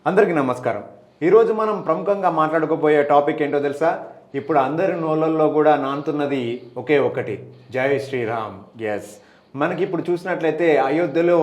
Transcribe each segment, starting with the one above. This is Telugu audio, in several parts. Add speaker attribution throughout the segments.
Speaker 1: అందరికీ నమస్కారం. ఈరోజు మనం ప్రముఖంగా మాట్లాడుకోబోయే టాపిక్ ఏంటో తెలుసా? ఇప్పుడు అందరి నోళ్ళల్లో కూడా నానుతున్నది ఒకే ఒకటి, జై శ్రీరామ్. ఎస్, మనకి ఇప్పుడు చూసినట్లయితే అయోధ్యలో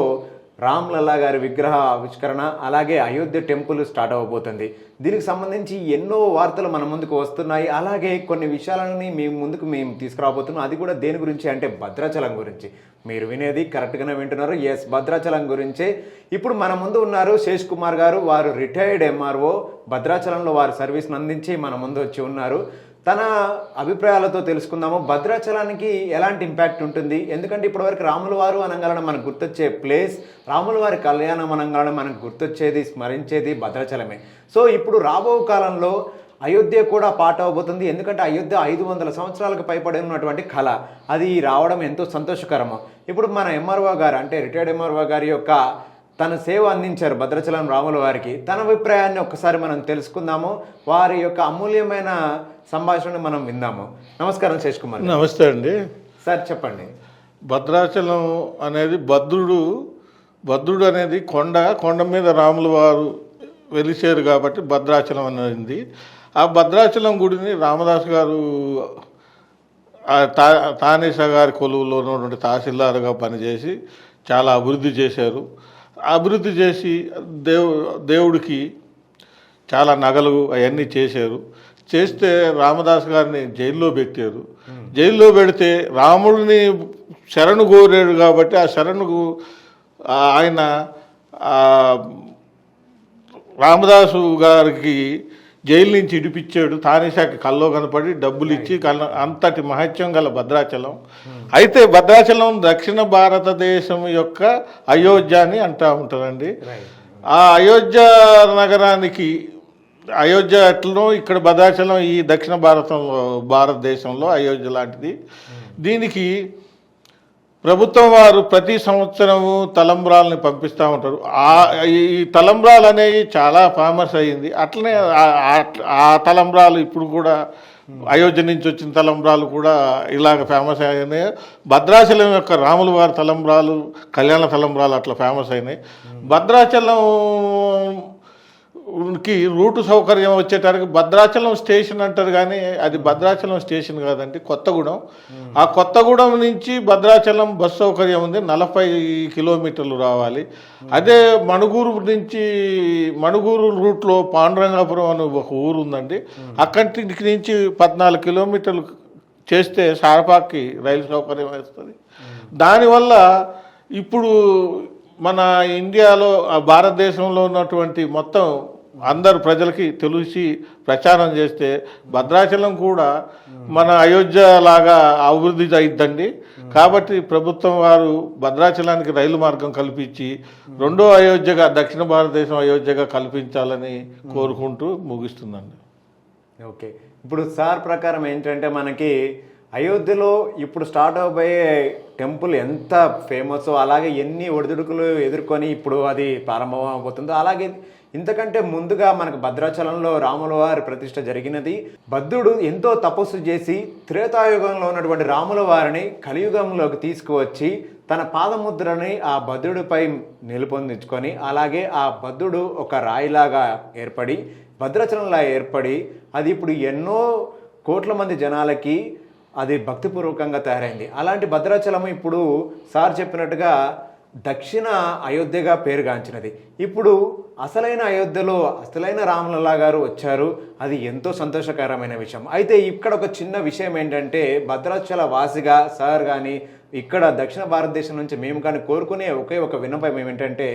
Speaker 1: రామ్లల్లా గారి విగ్రహ ఆవిష్కరణ, అలాగే అయోధ్య టెంపుల్ స్టార్ట్ అవ్వబోతుంది. దీనికి సంబంధించి ఎన్నో వార్తలు మన ముందుకు వస్తున్నాయి. అలాగే కొన్ని విషయాలని మేము తీసుకురాబోతున్నాం. అది కూడా దేని గురించి అంటే భద్రాచలం గురించి. మీరు వినేది కరెక్ట్గానే వింటున్నారు. ఎస్, భద్రాచలం గురించే. ఇప్పుడు మన ముందు ఉన్నారు శేష్ కుమార్ గారు. వారు రిటైర్డ్ ఎంఆర్ఓ. భద్రాచలంలో వారు సర్వీస్ని అందించి మన ముందు వచ్చి ఉన్నారు. తన అభిప్రాయాలతో తెలుసుకుందాము. భద్రాచలానికి ఎలాంటి ఇంపాక్ట్ ఉంటుంది? ఎందుకంటే ఇప్పటివరకు రాముల వారు అనగానే మనకు గుర్తొచ్చే ప్లేస్, రాముల వారి కళ్యాణం అనగానే మనకు గుర్తొచ్చేది, స్మరించేది భద్రాచలమే. సో ఇప్పుడు రాబో కాలంలో అయోధ్య కూడా పాట అవబోతుంది. ఎందుకంటే అయోధ్య 500 సంవత్సరాలకు పైబడి ఉన్నటువంటి కళ, అది రావడం ఎంతో సంతోషకరము. ఇప్పుడు మన ఎంఆర్ఓ గారు అంటే రిటైర్డ్ ఎంఆర్ఓ గారి యొక్క తన సేవ అందించారు భద్రాచలం రాముల వారికి. తన అభిప్రాయాన్ని ఒక్కసారి మనం తెలుసుకుందాము. వారి యొక్క అమూల్యమైన సంభాషణ మనం విందాము. నమస్కారం శేష్ కుమార్.
Speaker 2: నమస్తే అండి
Speaker 1: సార్, చెప్పండి.
Speaker 2: భద్రాచలం అనేది భద్రుడు అనేది కొండ మీద రాముల వారు వెలిసారు కాబట్టి భద్రాచలం అనేది. ఆ భద్రాచలం గుడిని రామదాస్ గారు తానేషా గారి కొలువులో ఉన్నటువంటి తహసీల్దారుగా పనిచేసి చాలా అభివృద్ధి చేశారు. అభివృద్ధి చేసి దేవుడికి చాలా నగలు అవన్నీ చేశారు. చేస్తే రామదాస్ గారిని జైల్లో పెట్టారు. జైల్లో పెడితే రాముడిని శరణు కోరాడు కాబట్టి ఆ శరణుకు ఆయన రామదాసు గారికి జైలు నుంచి ఇడిపించాడు. తానేశాకి కల్లో కనపడి డబ్బులు ఇచ్చి అంతటి మహత్యం గల భద్రాచలం. అయితే భద్రాచలం దక్షిణ భారతదేశం యొక్క అయోధ్య అని అంటూ ఉంటారండి. ఆ అయోధ్య నగరానికి, అయోధ్య ఎట్లనో ఇక్కడ భద్రాచలం ఈ దక్షిణ భారతదేశంలో అయోధ్య లాంటిది. దీనికి ప్రభుత్వం వారు ప్రతి సంవత్సరము తలంబ్రాలని పంపిస్తూ ఉంటారు. ఈ తలంబ్రాలు అనేవి చాలా ఫేమస్ అయ్యింది. అట్లనే ఆ తలంబ్రాలు ఇప్పుడు కూడా అయోధ్య నుంచి వచ్చిన తలంబ్రాలు కూడా ఇలాగ ఫేమస్ అయినాయి. భద్రాచలం యొక్క రాముల వారి తలంబ్రాలు, కళ్యాణ తలంబ్రాలు అట్లా ఫేమస్ అయినాయి. భద్రాచలంకి రూటు సౌకర్యం వచ్చేటానికి భద్రాచలం స్టేషన్ అంటారు, కానీ అది భద్రాచలం స్టేషన్ కాదండి, కొత్తగూడెం. ఆ కొత్తగూడెం నుంచి భద్రాచలం బస్ సౌకర్యం ఉంది. 40 కిలోమీటర్లు రావాలి. అదే మణుగూరు రూట్లో పాండురంగాపురం అని ఒక ఊరు ఉందండి. అక్కడి నుంచి 14 కిలోమీటర్లు చేస్తే సారపాక్కి రైలు సౌకర్యం వస్తుంది. దానివల్ల ఇప్పుడు మన ఇండియాలో, భారతదేశంలో ఉన్నటువంటి మొత్తం అందరు ప్రజలకి తెలిసి ప్రచారం చేస్తే భద్రాచలం కూడా మన అయోధ్య లాగా అభివృద్ధి అయిద్దండి. కాబట్టి ప్రభుత్వం వారు భద్రాచలానికి రైలు మార్గం కల్పించి రెండో అయోధ్యగా, దక్షిణ భారతదేశం అయోధ్యగా కల్పించాలని కోరుకుంటూ ముగిస్తుందండి.
Speaker 1: ఓకే, ఇప్పుడు సార్ ప్రకారం ఏంటంటే మనకి అయోధ్యలో ఇప్పుడు స్టార్ట్ అవబోయే టెంపుల్ ఎంత ఫేమస్, అలాగే ఎన్ని ఒడిదుడుకులు ఎదుర్కొని ఇప్పుడు అది ప్రారంభం అవబోతుందో, అలాగే ఇంతకంటే ముందుగా మనకు భద్రాచలంలో రాముల వారి ప్రతిష్ఠ జరిగినది. భద్రుడు ఎంతో తపస్సు చేసి త్రేతాయుగంలో ఉన్నటువంటి రాముల వారిని కలియుగంలోకి తీసుకువచ్చి తన పాదముద్రని ఆ భద్రుడిపై నిలుపొందించుకొని, అలాగే ఆ భద్రుడు ఒక రాయిలాగా ఏర్పడి, భద్రాచలంలా ఏర్పడి, అది ఇప్పుడు ఎన్నో కోట్ల మంది జనాలకి అది భక్తిపూర్వకంగా తయారైంది. అలాంటి భద్రాచలం ఇప్పుడు సార్ చెప్పినట్టుగా దక్షిణ అయోధ్యగా పేరుగాంచినది. ఇప్పుడు అసలైన అయోధ్యలో అసలైన రాములల్లా గారు వచ్చారు. అది ఎంతో సంతోషకరమైన విషయం. అయితే ఇక్కడ ఒక చిన్న విషయం ఏంటంటే, భద్రాచల వాసిగా సార్ కానీ ఇక్కడ దక్షిణ భారతదేశం నుంచి మేము కానీ కోరుకునే ఒకే ఒక విన్నపం ఏమిటంటే,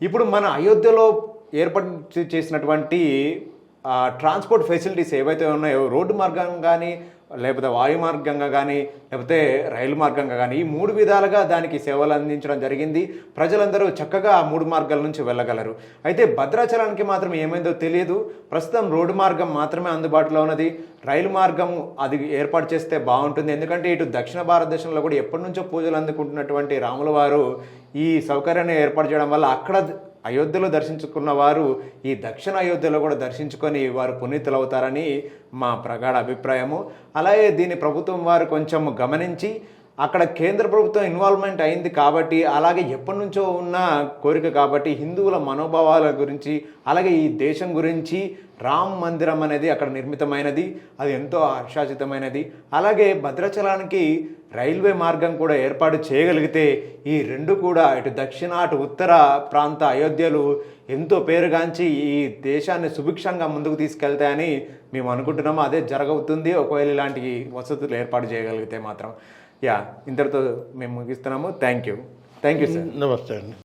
Speaker 1: ఇప్పుడు మన అయోధ్యలో ఏర్పాటు చేసినటువంటి ట్రాన్స్పోర్ట్ ఫెసిలిటీస్ ఏవైతే ఉన్నాయో, రోడ్డు మార్గం కానీ, లేకపోతే వాయు మార్గంగా కానీ, లేకపోతే రైలు మార్గంగా కానీ, ఈ 3 విధాలుగా దానికి సేవలు అందించడం జరిగింది. ప్రజలందరూ చక్కగా ఆ 3 మార్గాల నుంచి వెళ్ళగలరు. అయితే భద్రాచలానికి మాత్రం ఏమైందో తెలియదు. ప్రస్తుతం రోడ్డు మార్గం మాత్రమే అందుబాటులో ఉన్నది. రైలు మార్గం అది ఏర్పాటు చేస్తే బాగుంటుంది. ఎందుకంటే ఇటు దక్షిణ భారతదేశంలో కూడా ఎప్పటి నుంచో పూజలు అందుకుంటున్నటువంటి రాముల వారు ఈ సౌకర్యాన్ని ఏర్పాటు చేయడం వల్ల అక్కడ అయోధ్యలో దర్శించుకున్న వారు ఈ దక్షిణ అయోధ్యలో కూడా దర్శించుకొని వారు పునీతులు అవుతారని మా ప్రగాఢ అభిప్రాయము. అలాగే దీన్ని ప్రభుత్వం వారు కొంచెం గమనించి అక్కడ కేంద్ర ప్రభుత్వం ఇన్వాల్వ్మెంట్ అయింది కాబట్టి, అలాగే ఎప్పటి నుంచో ఉన్న కోరిక కాబట్టి హిందువుల మనోభావాల గురించి, అలాగే ఈ దేశం గురించి రామ్ మందిరం అనేది అక్కడ నిర్మితమైనది. అది ఎంతో హర్షాచితమైనది. అలాగే భద్రాచలానికి రైల్వే మార్గం కూడా ఏర్పాటు చేయగలిగితే ఈ రెండు కూడా ఇటు దక్షిణ అటు ఉత్తర ప్రాంత అయోధ్యలు ఎంతో పేరుగాంచి ఈ దేశాన్ని సుభిక్షంగా ముందుకు తీసుకెళ్తాయని మేము అనుకుంటున్నాము. అదే జరగవుతుంది ఒకవేళ ఇలాంటి వసతులు ఏర్పాటు చేయగలిగితే మాత్రం. ఇంతటితో మేము ముగిస్తున్నాము. Thank you sir.
Speaker 2: నమస్తే అండి.